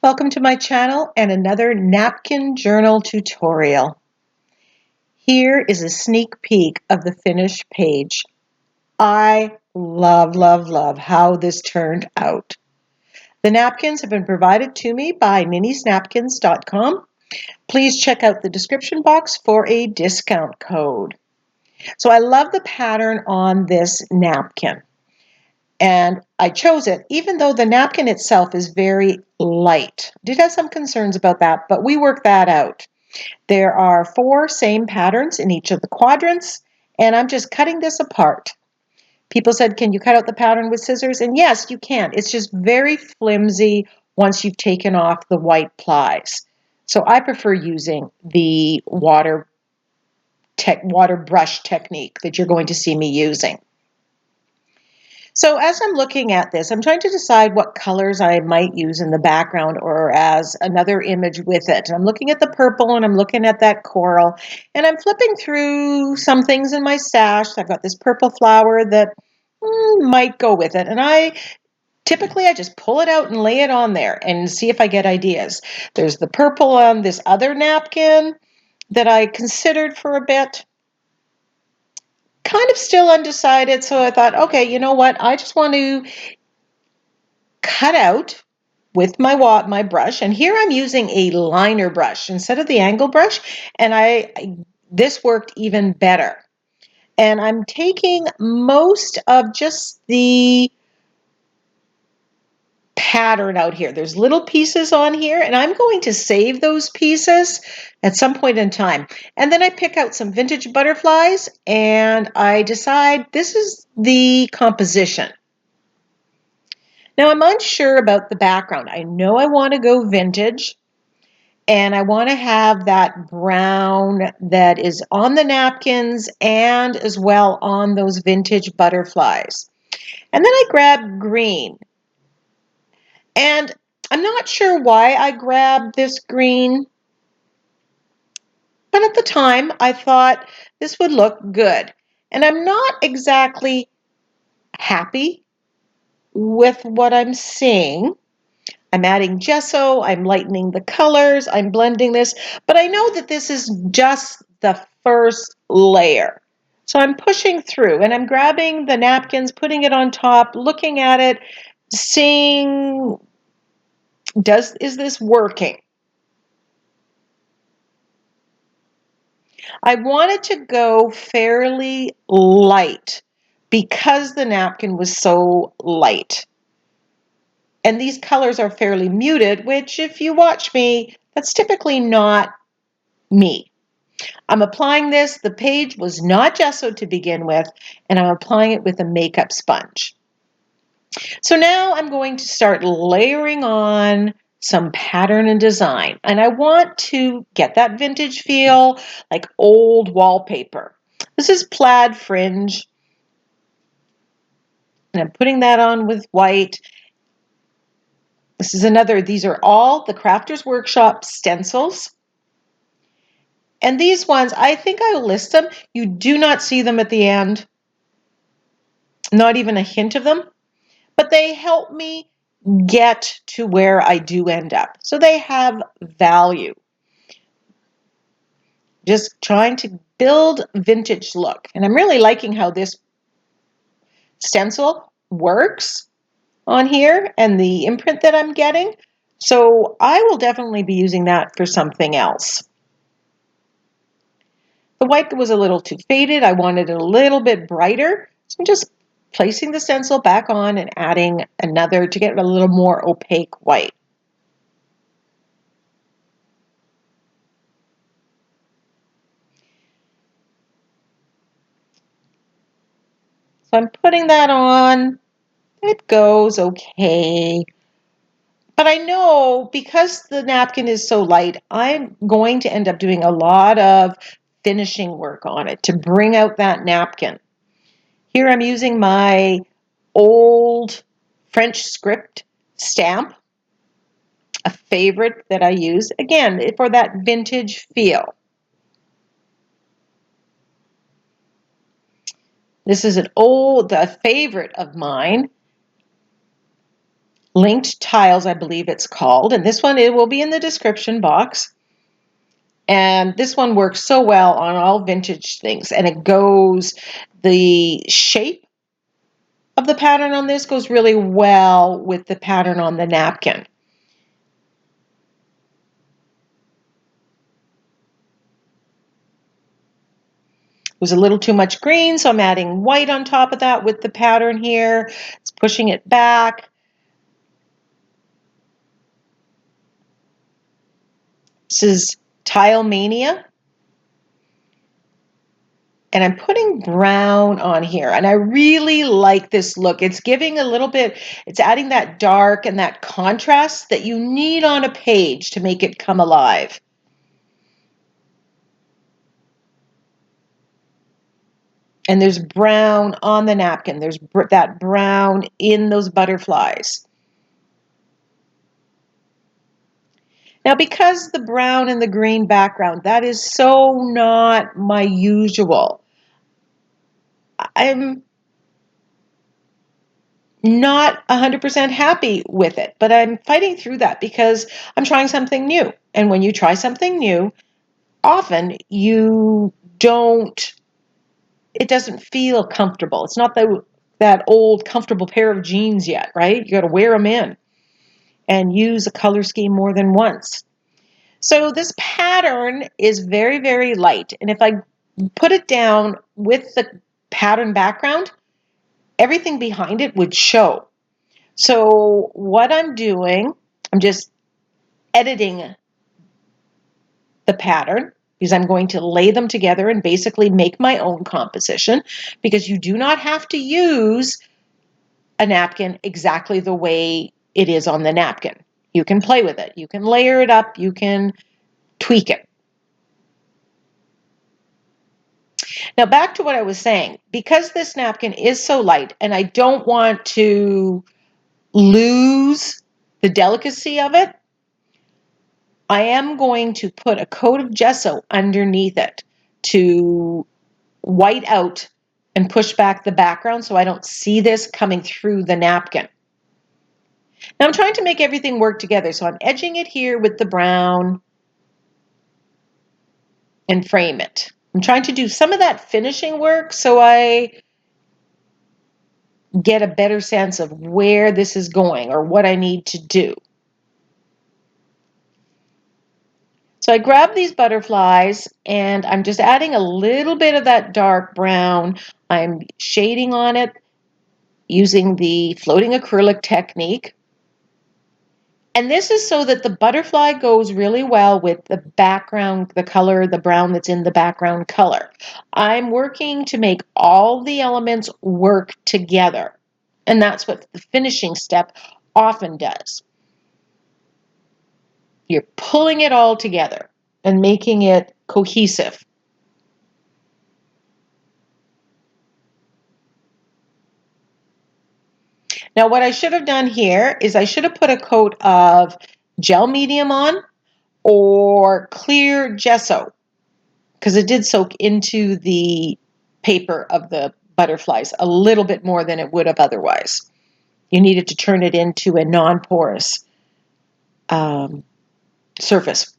Welcome to my channel and another napkin journal tutorial. Here is a sneak peek of the finished page. I love how this turned out. The napkins have been provided to me by NINNYSNAPKINS.com. Please check out the description box for a discount code. So I love the pattern on this napkin. And I chose it even though the napkin itself is very light. I did have some concerns about that, but we worked that out. There are 4 same patterns in each of the quadrants, and I'm just cutting this apart. People said, can you cut out the pattern with scissors? And yes, you can. It's just very flimsy once you've taken off the white plies. So I prefer using the water brush technique that you're going to see me using. So as I'm looking at this, I'm trying to decide what colors I might use in the background or as another image with it. I'm looking at the purple and I'm looking at that coral, and I'm flipping through some things in my stash. I've got this purple flower that might go with it, and I just pull it out and lay it on there and see if I get ideas. There's the purple on this other napkin that I considered for a bit. Kind of still undecided, so I thought, okay, you know what? I just want to cut out with my brush, and here I'm using a liner brush instead of the angle brush, and this worked even better. And I'm taking most of just the pattern out here. There's little pieces on here, and I'm going to save those pieces at some point in time. And then I pick out some vintage butterflies, and I decide this is the composition. Now I'm unsure about the background. I know I want to go vintage, and I want to have that brown that is on the napkins and as well on those vintage butterflies. And then I grab green. And I'm not sure why I grabbed this green, but at the time I thought this would look good. And I'm not exactly happy with what I'm seeing. I'm adding gesso, I'm lightening the colors, I'm blending this, but I know that this is just the first layer. So I'm pushing through and I'm grabbing the napkins, putting it on top, looking at it, seeing, is this working? I wanted to go fairly light because the napkin was so light. And these colors are fairly muted, which if you watch me, that's typically not me. I'm applying this. The page was not gesso to begin with, and I'm applying it with a makeup sponge. So now I'm going to start layering on some pattern and design, and I want to get that vintage feel like old wallpaper. This is plaid fringe, and I'm putting that on with white. This is another, these are all the Crafters Workshop stencils. And these ones, I think I'll list them. You do not see them at the end, not even a hint of them, but they help me get to where I do end up. So they have value. Just trying to build vintage look. And I'm really liking how this stencil works on here and the imprint that I'm getting. So I will definitely be using that for something else. The white was a little too faded. I wanted it a little bit brighter. So I'm just placing the stencil back on and adding another to get a little more opaque white. So I'm putting that on. It goes okay. But I know because the napkin is so light, I'm going to end up doing a lot of finishing work on it to bring out that napkin. Here I'm using my old French script stamp, a favorite that I use, again, for that vintage feel. This is a favorite of mine. Linked tiles, I believe it's called. And this one, it will be in the description box. And this one works so well on all vintage things. And it goes, the shape of the pattern on this goes really well with the pattern on the napkin. It was a little too much green, so I'm adding white on top of that with the pattern here. It's pushing it back. This is Tile Mania. And I'm putting brown on here. And I really like this look. It's giving a little bit, it's adding that dark and that contrast that you need on a page to make it come alive. And there's brown on the napkin. There's that brown in those butterflies. Now, because the brown and the green background, that is so not my usual. I'm not 100% happy with it, but I'm fighting through that because I'm trying something new. And when you try something new, often it doesn't feel comfortable. It's not that old comfortable pair of jeans yet, right? You got to wear them in and use a color scheme more than once. So this pattern is very, very light. And if I put it down with the pattern background, everything behind it would show. So what I'm doing, I'm just editing the pattern because I'm going to lay them together and basically make my own composition, because you do not have to use a napkin exactly the way it is on the napkin. You can play with it. You can layer it up. You can tweak it. Now back to what I was saying, because this napkin is so light and I don't want to lose the delicacy of it, I am going to put a coat of gesso underneath it to white out and push back the background so I don't see this coming through the napkin. Now I'm trying to make everything work together, so I'm edging it here with the brown and frame it. I'm trying to do some of that finishing work so I get a better sense of where this is going or what I need to do. So I grab these butterflies and I'm just adding a little bit of that dark brown. I'm shading on it using the floating acrylic technique. And this is so that the butterfly goes really well with the background, the color, the brown that's in the background color. I'm working to make all the elements work together. And that's what the finishing step often does. You're pulling it all together and making it cohesive. Now, what I should have done here is I should have put a coat of gel medium on or clear gesso, because it did soak into the paper of the butterflies a little bit more than it would have otherwise. You needed to turn it into a non-porous surface.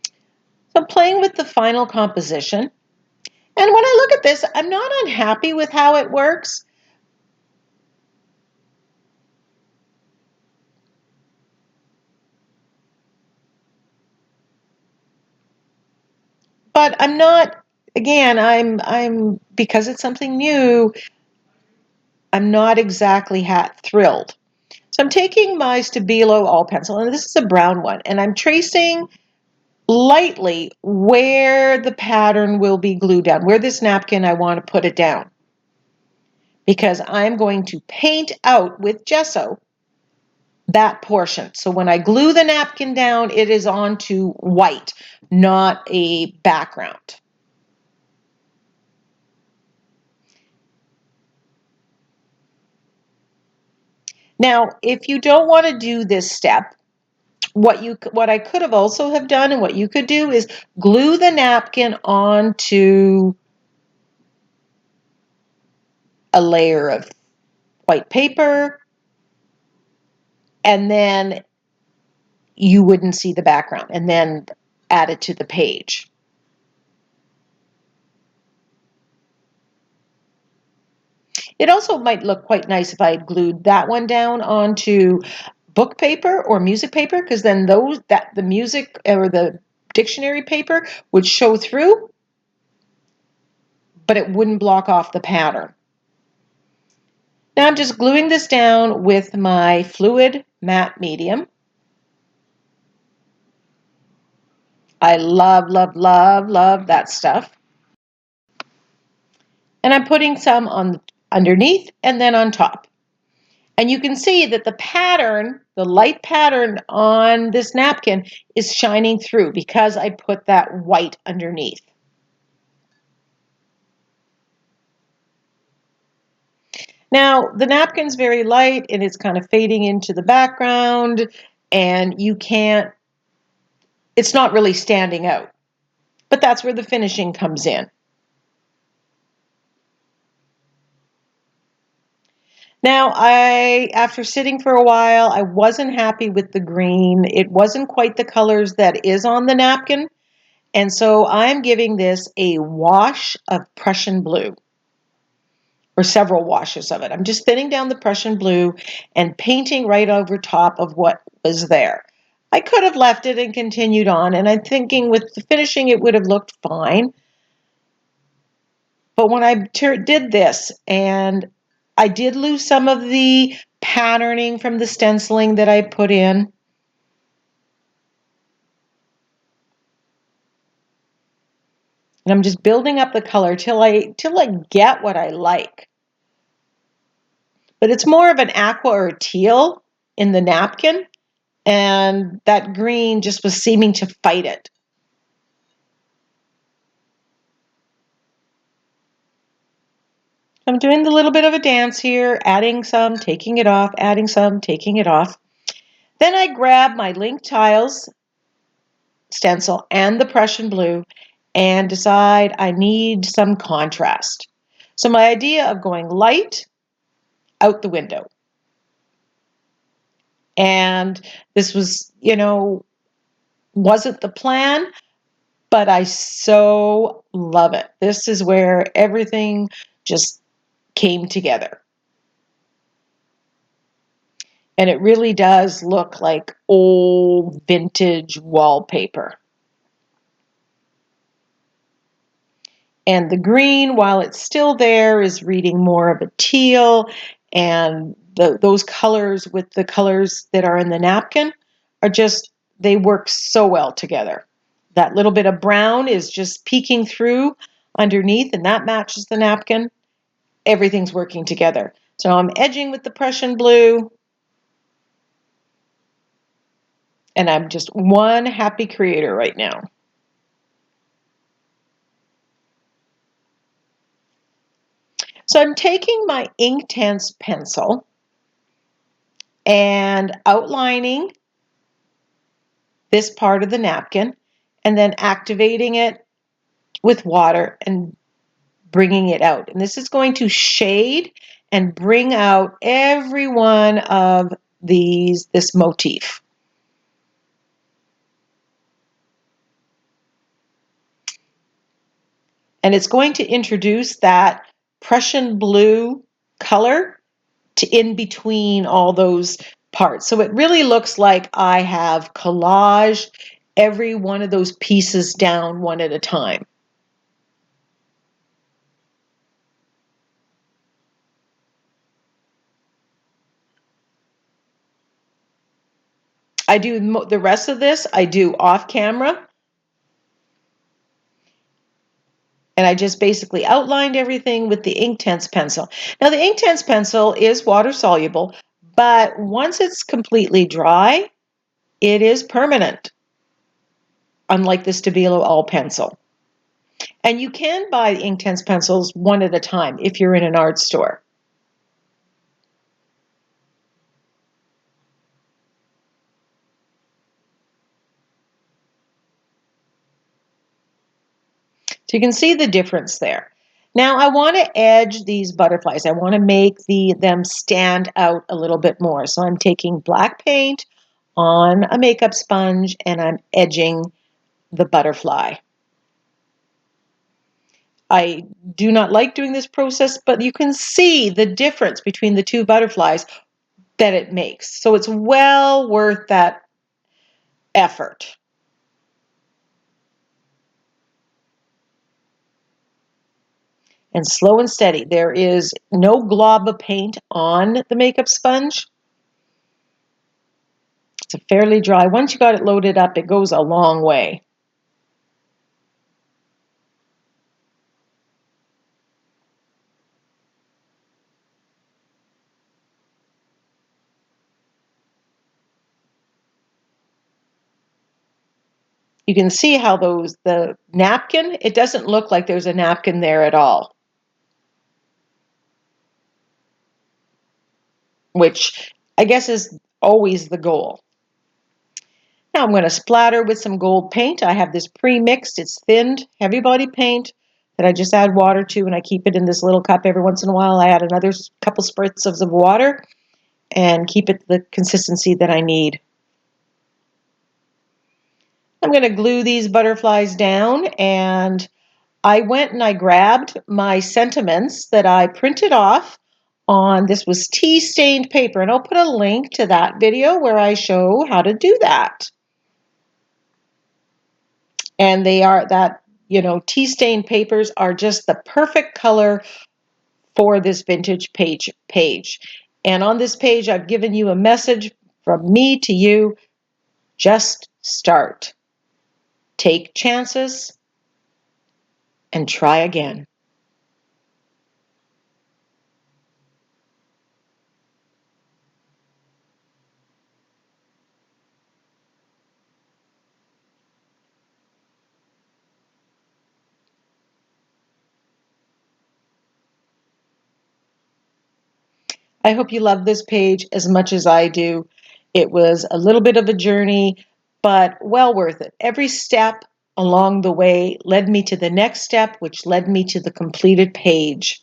So I'm playing with the final composition. And when I look at this, I'm not unhappy with how it works. But I'm not, again, I'm because it's something new, I'm not exactly thrilled. So I'm taking my Stabilo all pencil, and this is a brown one, and I'm tracing lightly where the pattern will be glued down, where this napkin I want to put it down, because I'm going to paint out with gesso that portion. So when I glue the napkin down, it is onto white, not a background. Now, if you don't want to do this step, what I could have also have done and what you could do is glue the napkin onto a layer of white paper and then you wouldn't see the background, and then add it to the page. It also might look quite nice if I had glued that one down onto book paper or music paper, because then the music or the dictionary paper would show through, but it wouldn't block off the pattern. Now I'm just gluing this down with my fluid matte medium. I love, love, love, love that stuff. And I'm putting some on underneath and then on top. And you can see that the pattern, the light pattern on this napkin is shining through because I put that white underneath. Now, the napkin's very light and it's kind of fading into the background, and it's not really standing out. But that's where the finishing comes in. Now, after sitting for a while, I wasn't happy with the green. It wasn't quite the colors that is on the napkin. And so I'm giving this a wash of Prussian blue, or several washes of it. I'm just thinning down the Prussian blue and painting right over top of what was there. I could have left it and continued on, and I'm thinking with the finishing it would have looked fine. But when I did this, and I did lose some of the patterning from the stenciling that I put in. And I'm just building up the color till I get what I like. But it's more of an aqua or teal in the napkin, and that green just was seeming to fight it. I'm doing a little bit of a dance here, adding some, taking it off, adding some, taking it off. Then I grab my Link Tiles stencil and the Prussian blue and decide I need some contrast. So my idea of going light out the window. And this was, wasn't the plan, but I so love it. This is where everything just came together. And it really does look like old vintage wallpaper. And the green, while it's still there, is reading more of a teal, and those colors with the colors that are in the napkin are just, they work so well together. That little bit of brown is just peeking through underneath, and that matches the napkin. Everything's working together. So I'm edging with the Prussian blue, and I'm just one happy creator right now. So I'm taking my Inktense pencil and outlining this part of the napkin and then activating it with water and bringing it out. And this is going to shade and bring out every one of this motif. And it's going to introduce that Prussian blue color to in between all those parts. So it really looks like I have collaged every one of those pieces down one at a time. I do the rest of this, I do off camera. And I just basically outlined everything with the Inktense pencil. Now the Inktense pencil is water soluble, but once it's completely dry, it is permanent, unlike the Stabilo All pencil. And you can buy Inktense pencils one at a time if you're in an art store. So you can see the difference there. Now I want to edge these butterflies. I want to make them stand out a little bit more. So I'm taking black paint on a makeup sponge and I'm edging the butterfly. I do not like doing this process, but you can see the difference between the two butterflies that it makes. So it's well worth that effort. And slow and steady. There is no glob of paint on the makeup sponge. It's fairly dry. Once you got it loaded up, it goes a long way. You can see how the napkin, it doesn't look like there's a napkin there at all, which I guess is always the goal. Now I'm going to splatter with some gold paint. I have this pre-mixed, it's thinned, heavy body paint that I just add water to, and I keep it in this little cup. Every once in a while I add another couple spritz of water and keep it the consistency that I need. I'm going to glue these butterflies down, and I went and I grabbed my sentiments that I printed off on, this was tea stained paper, and I'll put a link to that video where I show how to do that. And they are that, tea stained papers are just the perfect color for this vintage page. And on this page, I've given you a message from me to you. Just start. Take chances and try again. I hope you love this page as much as I do. It was a little bit of a journey, but well worth it. Every step along the way led me to the next step, which led me to the completed page.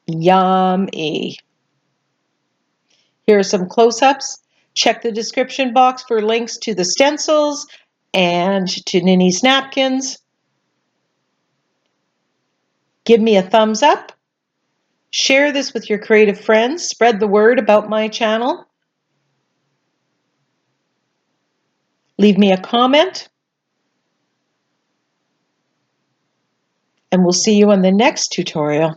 Yummy. Here are some close-ups. Check the description box for links to the stencils and to Ninny's napkins. Give me a thumbs up. Share this with your creative friends. Spread the word about my channel. Leave me a comment. And we'll see you on the next tutorial.